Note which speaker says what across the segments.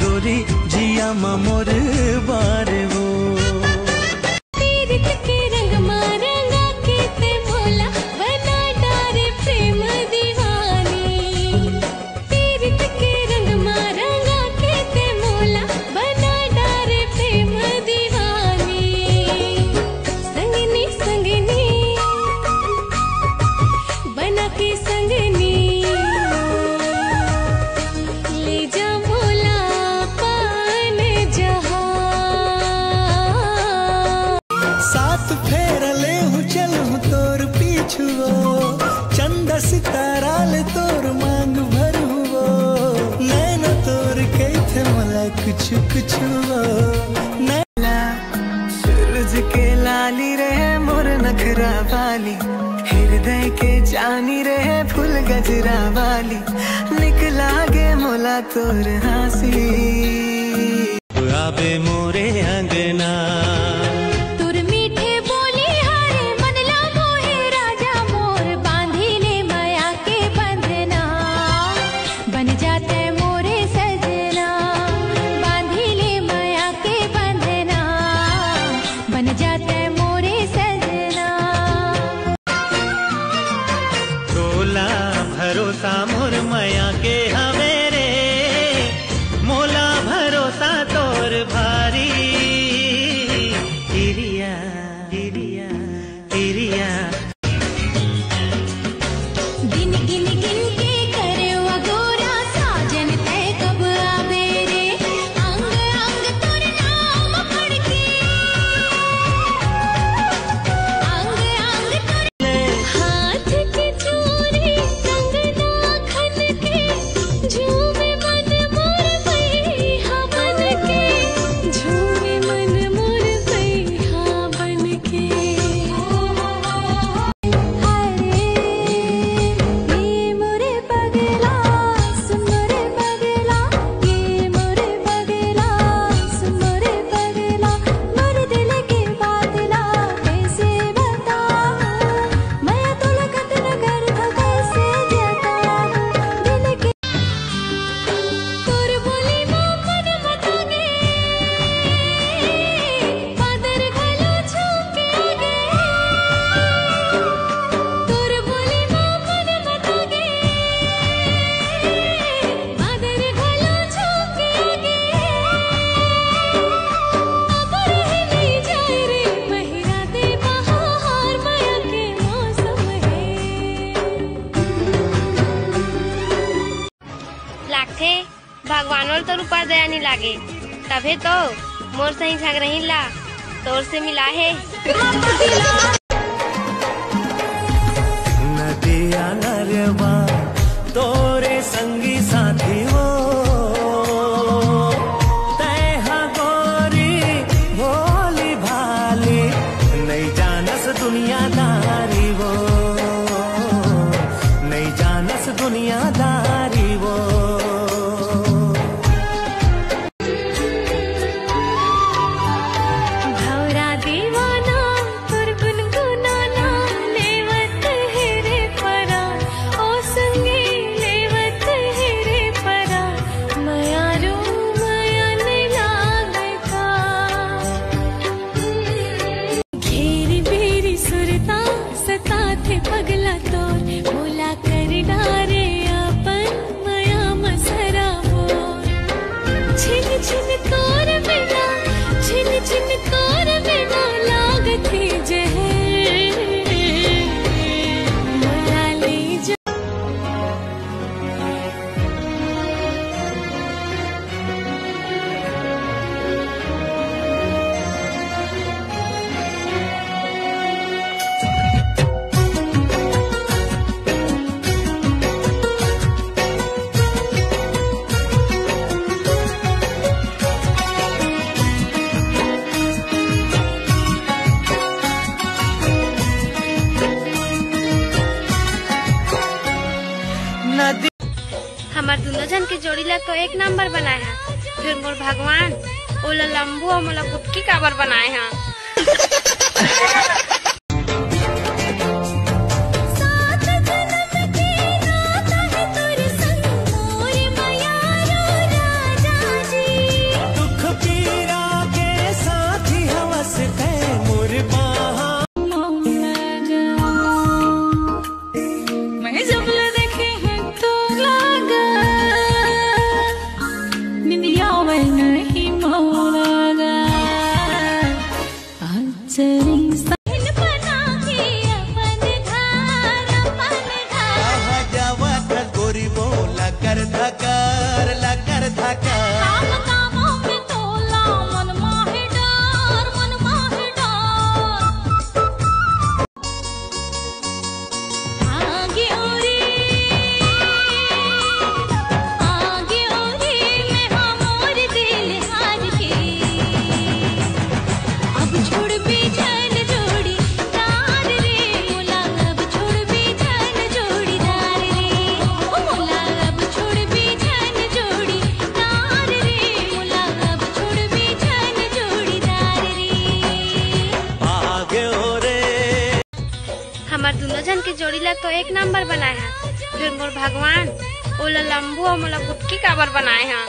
Speaker 1: गोरी जिया मोर बार वो चंदा सितारा ले तोर मांग भरू वो नैना तोर कैथे मला कुछ कुछ वो नैना सूरज के लाली रहे मोर नखरा वाली हृदय के जानी रहे फूल गजरा वाली निकला गे मोला तोर हंसी आबे मोरे अंगना भरोसा मोर माया के हमेरे मोला भरोसा तोर भारी तिरिया तिरिया तिरिया
Speaker 2: गिन गिन गिन के करे वगोरा साजन तय कब आवे रे अंग अंग तोर नाम पढ़ के अंग अंग तोर हाथ के चूड़ी झूमे मन मोर पैहा बन के झूमे मन मोर पैहा बन के हरे ये मोरे पगला सुन मोरे पगला ये मोरे पगला सुन मोरे पगला मोर दिल के बादला कैसे बताऊं मैं तो लगत न कर कैसे जताऊं दिल के तोर बोली मन बतागे बादर घलो झुके आगे तोर बोली मन बतागे बादर घलो झुके आगे अब रह नहीं जाए रे महिरा दे बहार माया के मौसम है
Speaker 3: लागथे भगवान और तो ऊपर दया नहीं लागे तभे तो मोर सही झग रही ला तोर से मिला है
Speaker 1: नदिया नरवा तोरे संगी साथी हो तैहा गोरी भोली भाली नहीं जानस दुनियादारी वो नहीं जानस दुनियादारी वो
Speaker 2: भौरा दीवाना तोर गुनगुनाना लेवत है रे परा ओ संगे लेवत है रे परा माया रो माया नहीं लागे का घेरी बेरी सुरता सता थे पगला तोर बोला कर डारे अपन माया मसरा मोर छिन छिन तोर बिना छिन छिन तोर बिना लागथे जहर मोला ले जा
Speaker 3: हमार दोनों जन के जोड़ी ला तो एक नंबर बनाए हैं फिर मोर भगवान ओला लंबू और मोला कुटकी काबर बनाए हैं
Speaker 2: साथ जन्म के नाता है तोर संग मोर माया रो राजा जी
Speaker 3: जोड़ी ला तो एक नंबर बनाए हैं, फिर मोर भगवान ओला लंबू और मोला बुटकी काबर बनाए हैं।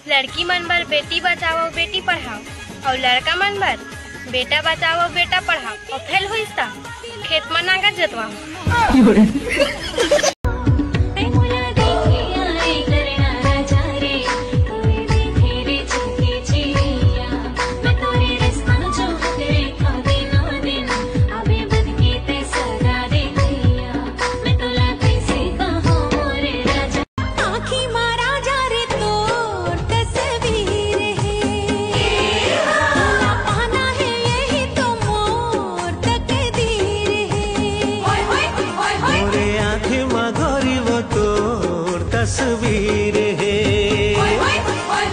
Speaker 3: लड़की मन बर बेटी बचाओ बेटी पढ़ाओ और लड़का मन बर बेटा बचाओ बेटा पढ़ाओ और फेल हुई खेत में नांगर जोतवाओ।
Speaker 1: तस्वीर है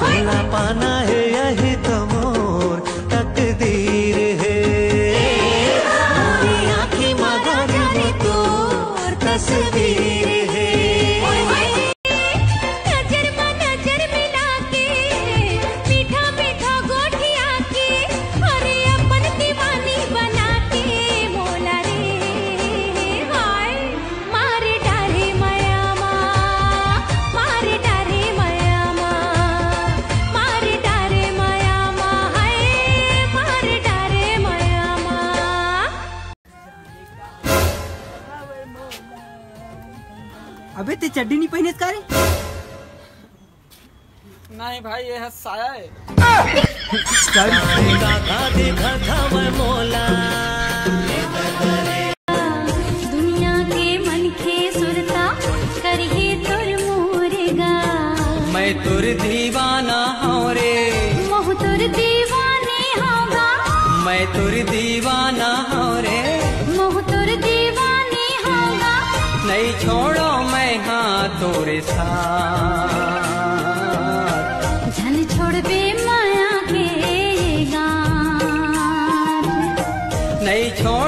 Speaker 1: भुला पाना है यही तो मोर तकदीर है। मेरी आँखें मगर वो तोर तस्वीर है।
Speaker 2: नजर में नजर मिला के मीठा मीठा गोठिया के अरे अपन दीवानी बना के मोला रे हाय मारे डारे माया मारे डारे माया मारे डारे माया हाय मारे डारे माया
Speaker 4: अबे ते चड्डी नहीं पहने का रे?
Speaker 5: नहीं भाई ये है साया है।
Speaker 1: देखा था मैं मौला
Speaker 2: दुनिया के मन के सुरता करिए तुर मोरेगा
Speaker 4: मैं तुर दीवाना हूँ रे,
Speaker 2: मोह तुर दीवाने होगा
Speaker 4: मैं तुर दीवाना हूँ रे,
Speaker 2: मोह तुर दीवाने होगा
Speaker 4: नहीं छोड़ो मैं हाँ तोरे साथ।
Speaker 2: झल छोड़ बे माया के गान
Speaker 4: नहीं छोड़